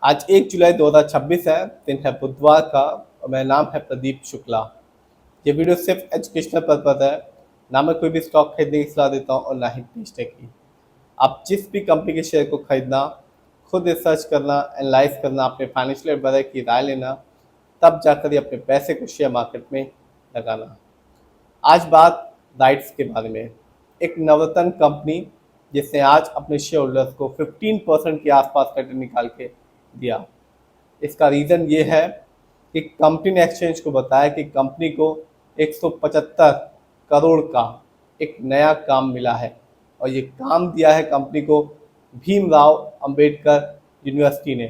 आज 1 जुलाई 2026 है, दिन है बुधवार का और मेरा नाम है प्रदीप शुक्ला। ये वीडियो सिर्फ एजुकेशनल पर्पज है, ना मैं कोई भी स्टॉक खरीदने की सलाह देता हूँ और ना ही बेचने की। आप जिस भी कंपनी के शेयर को खरीदना, खुद रिसर्च करना, एनालाइज करना, अपने फाइनेंशियल एडवाइजर की राय लेना, तब जाकर ही अपने पैसे को शेयर मार्केट में लगाना। आज बात राइट्स के बारे में। एक नवरत्न कंपनी जिसने आज अपने शेयर होल्डर्स को 15% के आसपास रिटर्न निकाल के दिया। इसका रीज़न ये है कि कंपनी ने एक्सचेंज को बताया कि कंपनी को 175 करोड़ का एक नया काम मिला है और ये काम दिया है कंपनी को भीमराव अंबेडकर यूनिवर्सिटी ने।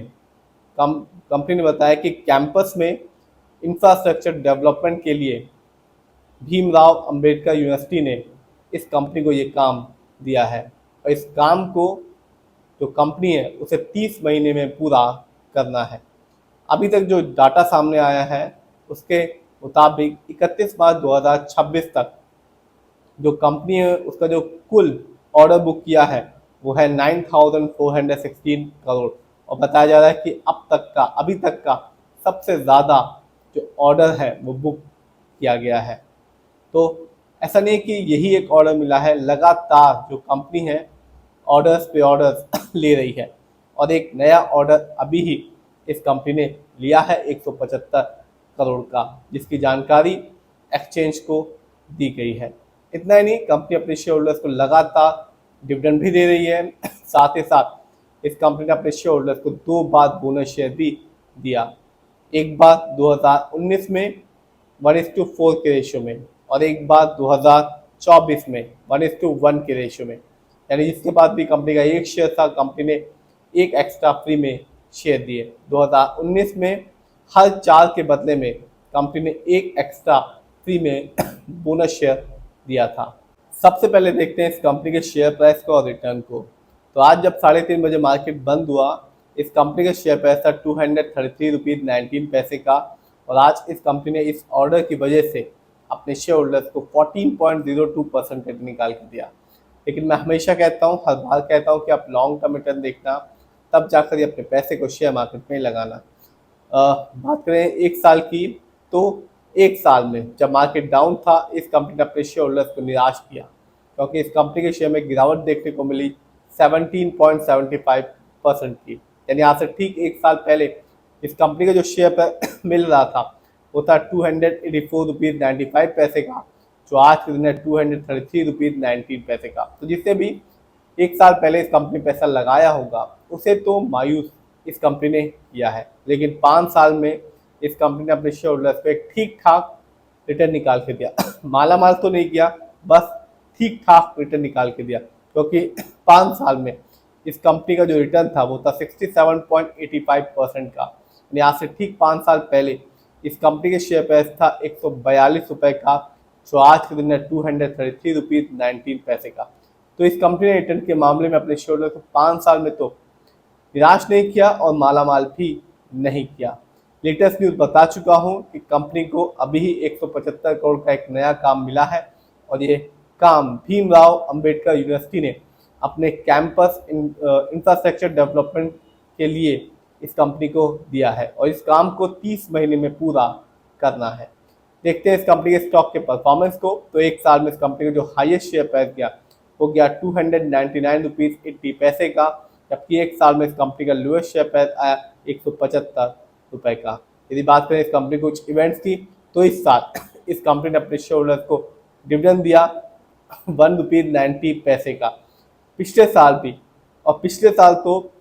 कंपनी ने बताया कि कैंपस में इंफ्रास्ट्रक्चर डेवलपमेंट के लिए भीमराव अंबेडकर यूनिवर्सिटी ने इस कंपनी को ये काम दिया है और इस काम को जो कंपनी है उसे 30 महीने में पूरा करना है। अभी तक जो डाटा सामने आया है उसके मुताबिक 31 मार्च 2026 तक जो कंपनी है उसका जो कुल ऑर्डर बुक किया है वो है 9,416 करोड़ और बताया जा रहा है कि अभी तक का सबसे ज़्यादा जो ऑर्डर है वो बुक किया गया है। तो ऐसा नहीं कि यही एक ऑर्डर मिला है, लगातार जो कंपनी है ऑर्डर्स पे ऑर्डर्स ले रही है और एक नया ऑर्डर अभी ही इस कंपनी ने लिया है 175 करोड़ का, जिसकी जानकारी एक्सचेंज को दी गई है। इतना ही नहीं, कंपनी अपने शेयर होल्डर्स को लगातार डिविडेंड भी दे रही है। साथ ही साथ इस कंपनी ने अपने शेयर होल्डर्स को 2 बार बोनस शेयर भी दिया। एक बार 2019 में 1:4 के रेशियो में और एक बार 2024 में 1:1 के रेशियो में, यानी जिसके बाद भी कंपनी का एक शेयर था कंपनी ने एक एक्स्ट्रा फ्री में शेयर दिए। 2019 में हर 4 के बदले में कंपनी ने एक एक्स्ट्रा फ्री में बोनस शेयर दिया था। सबसे पहले देखते हैं इस कंपनी के शेयर प्राइस को और रिटर्न को। तो आज जब 3:30 बजे मार्केट बंद हुआ, इस कंपनी का शेयर प्राइस था 233 रुपीज़ 19 पैसे का और आज इस कंपनी ने इस ऑर्डर की वजह से अपने शेयर होल्डर्स को 14.02% रिटर्न निकाल के दिया। लेकिन मैं हमेशा कहता हूँ, हर बार कहता हूँ कि आप लॉन्ग टर्म रिटर्न देखना, तब जाकर ही अपने पैसे को शेयर मार्केट में लगाना। बात करें एक साल की, तो एक साल में जब मार्केट डाउन था इस कंपनी ने अपने शेयर होल्डर्स को निराश किया, क्योंकि इस कंपनी के शेयर में गिरावट देखने को मिली 17.75% की। यानी आज से ठीक एक साल पहले इस कंपनी का जो शेयर पर मिल रहा था वो था 284 रुपीज़ 95 पैसे का, जो आज के दिन है 233 रुपीज़ 19 पैसे का। तो जिससे भी एक साल पहले इस कंपनी पैसा लगाया होगा उसे तो मायूस इस कंपनी ने किया है, लेकिन 5 साल में इस कंपनी ने अपने शेयर होल्डर्स को एक ठीक ठाक रिटर्न निकाल के दिया। माला माल तो नहीं किया, बस ठीक ठाक रिटर्न निकाल के दिया, क्योंकि 5 साल में इस कंपनी का जो रिटर्न था वो था 67.85% का। यानी आज से ठीक 5 साल पहले इस कंपनी के शेयर प्राइस था 142 रुपये का, जो आज के दिन है 233 रुपीज़ 19 पैसे का। तो इस कंपनी ने रिटर्न के मामले में अपने शेयर होल्डर को 5 साल में तो निराश नहीं किया और मालामाल भी नहीं किया। लेटेस्ट न्यूज़ बता चुका हूं कि कंपनी को अभी ही 175 करोड़ का एक नया काम मिला है और ये काम भीमराव अंबेडकर यूनिवर्सिटी ने अपने कैंपस इंफ्रास्ट्रक्चर डेवलपमेंट के लिए इस कंपनी को दिया है और इस काम को 30 महीने में पूरा करना है। देखते हैं इस कंपनी के स्टॉक के परफॉर्मेंस को। तो एक साल में इस कंपनी का जो हाईएस्ट शेयर प्राइस गया वो गया 299 रुपीज़ 80 पैसे का, जबकि एक साल में इस कंपनी का लोएस्ट शेयर प्राइस आया 175 रुपये का। यदि बात करें इस कंपनी के कुछ इवेंट्स की, तो इस साल इस कंपनी ने अपने शेयर होल्डर्स को डिविडेंड दिया 1 रुपीज़ 90 पैसे का। पिछले साल भी, और पिछले साल तो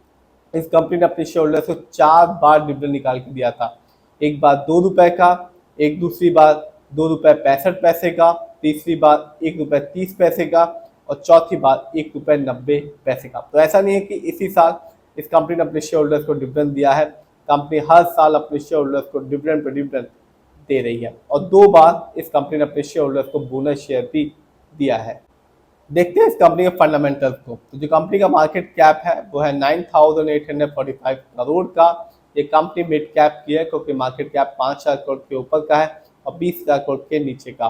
इस कंपनी ने अपने शेयर होल्डर्स को 4 बार डिविडेंड निकाल के दिया था। एक बार 2 रुपये का, एक दूसरी बार 2 रुपये 65 पैसे का, तीसरी बार 1 रुपये 30 पैसे का और चौथी बार 1 रुपये 90 पैसे का। तो ऐसा नहीं है कि इसी साल इस कंपनी ने अपने शेयर होल्डर्स को डिविडेंड दिया है, कंपनी हर साल अपने शेयर होल्डर्स को डिविडेंड पर डिविडेंड दे रही है और 2 बार इस कंपनी ने अपने शेयर होल्डर्स को बोनस शेयर भी दिया है। देखते हैं इस कंपनी के फंडामेंटल्स को। तो जो कंपनी का मार्केट कैप है वो है 9,845 करोड़ का। ये कंपनी मिड कैप की है क्योंकि मार्केट कैप 5,000 करोड़ के ऊपर का है और 20,000 करोड़ के नीचे का।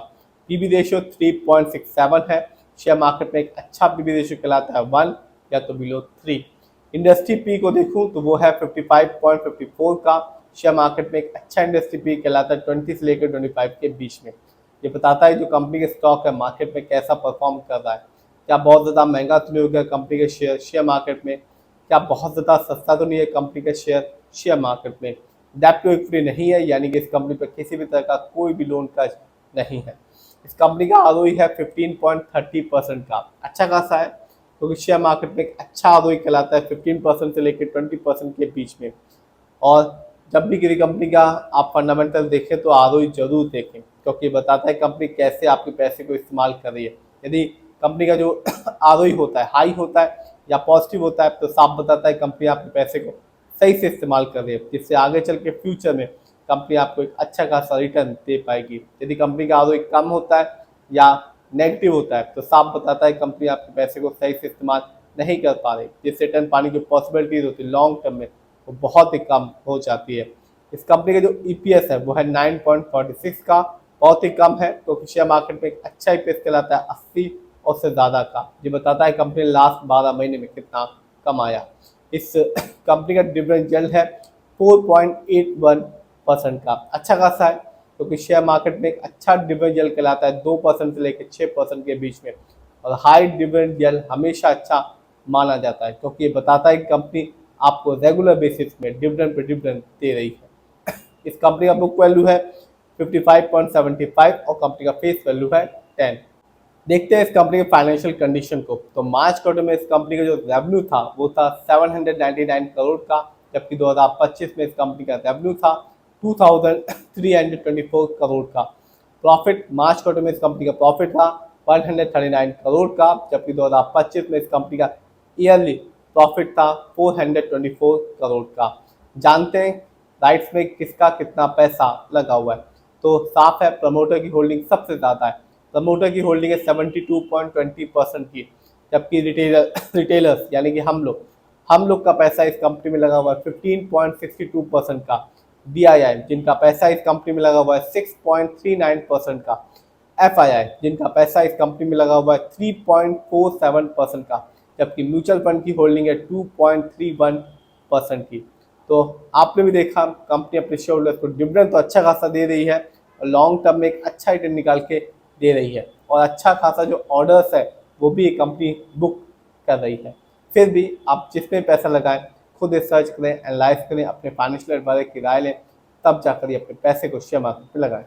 पीबी रेशियो 3.67 है। शेयर मार्केट में एक अच्छा पीबी रेशियो कहलाता है 1 या तो बिलो 3। इंडस्ट्री पी को देखूं तो वो है 55.54 का। शेयर मार्केट में एक अच्छा इंडस्ट्री पी कहलाता है 20 से लेकर 25 के बीच में। ये बताता है जो कंपनी के स्टॉक है मार्केट में कैसा परफॉर्म कर रहा है, क्या बहुत ज़्यादा महंगा तो नहीं हो गया कंपनी के शेयर मार्केट में, क्या बहुत ज़्यादा सस्ता तो नहीं है कंपनी का शेयर मार्केट में, डेब्ट टू इक्विटी नहीं है, यानी कि इस कंपनी पर किसी भी तरह का कोई भी लोन कर्ज नहीं है। इस कंपनी का आरओई है 15.30% का, अच्छा खासा है, क्योंकि शेयर मार्केट में एक अच्छा आरओई कहलाता है 15% से लेकर 20% के बीच में। और जब भी किसी कंपनी का आप फंडामेंटल देखें तो आरओई जरूर देखें, क्योंकि बताता है कंपनी कैसे आपके पैसे को इस्तेमाल कर रही है। यदि कंपनी का जो आरओई होता है हाई होता है या पॉजिटिव होता है तो साफ बताता है कंपनी आपके पैसे को सही से इस्तेमाल कर रही है, जिससे आगे चल के फ्यूचर में कंपनी आपको एक अच्छा खासा रिटर्न दे पाएगी। यदि कंपनी का आरओई कम होता है या नेगेटिव होता है तो साफ बताता है कंपनी आपके पैसे को सही से इस्तेमाल नहीं कर पा रही, जिससे रिटर्न पाने की पॉसिबिलिटीज होती है लॉन्ग टर्म में वो बहुत ही कम हो जाती है। इस कंपनी का जो ईपीएस है वो है 9.46 का, बहुत ही कम है, क्योंकि शेयर मार्केट में एक अच्छा ईपीएस कहलाता है 80 और से ज़्यादा का। ये बताता है कंपनी लास्ट 12 महीने में कितना कमाया। इस कंपनी का डिविडेंड यील्ड है 4.81% का, अच्छा खासा है, क्योंकि शेयर मार्केट में एक अच्छा डिविडेंड यील्ड कहलाता है 2% से लेकर 6% के बीच में। और हाई डिविडेंड यील्ड हमेशा अच्छा माना जाता है, क्योंकि ये बताता है कि कंपनी आपको रेगुलर बेसिस में डिविडेंड पे डिविडेंड दे रही है। इस कंपनी का बुक वैल्यू है 55.75 और कंपनी का फेस वैल्यू है 10। देखते हैं इस कंपनी के फाइनेंशियल कंडीशन को। तो मार्च क्वार्टर में इस कंपनी का जो रेवेन्यू था वो था 799 करोड़ का, जबकि 2025 में इस कंपनी का रेवेन्यू था 2324 करोड़ का। प्रॉफिट मार्च क्वार्टर में इस कंपनी का प्रॉफिट था 139 करोड़ का, जबकि 2025 में इस कंपनी का ईयरली प्रॉफिट था 424 करोड़ का। जानते हैं राइट्स में किसका कितना पैसा लगा हुआ है। तो साफ है प्रमोटर की होल्डिंग सबसे ज़्यादा है, प्रमोटर की होल्डिंग है 72.20% की, जबकि रिटेलर्स यानी कि हम लोग का पैसा इस कंपनी में लगा हुआ है 15.62% का। DII जिनका पैसा इस कंपनी में लगा हुआ है 6.39% का। FII जिनका पैसा इस कंपनी में लगा हुआ है 3.47% का, जबकि म्यूचुअल फंड की होल्डिंग है 2.31% की। तो आपने भी देखा कंपनी अपने शेयर होल्डर्स को डिविडेंड तो अच्छा खासा दे रही है और लॉन्ग टर्म में एक अच्छा रिटर्न निकाल के दे रही है, और अच्छा खासा जो ऑर्डर्स है वो भी एक कंपनी बुक कर रही है। फिर भी आप जिसमें पैसा लगाएं खुद रिसर्च करें, एनालाइज करें, अपने फाइनेंशियल एडवाइजर की राय लें, तब जाकर ये अपने पैसे को शेयर मार्केट में लगाएं।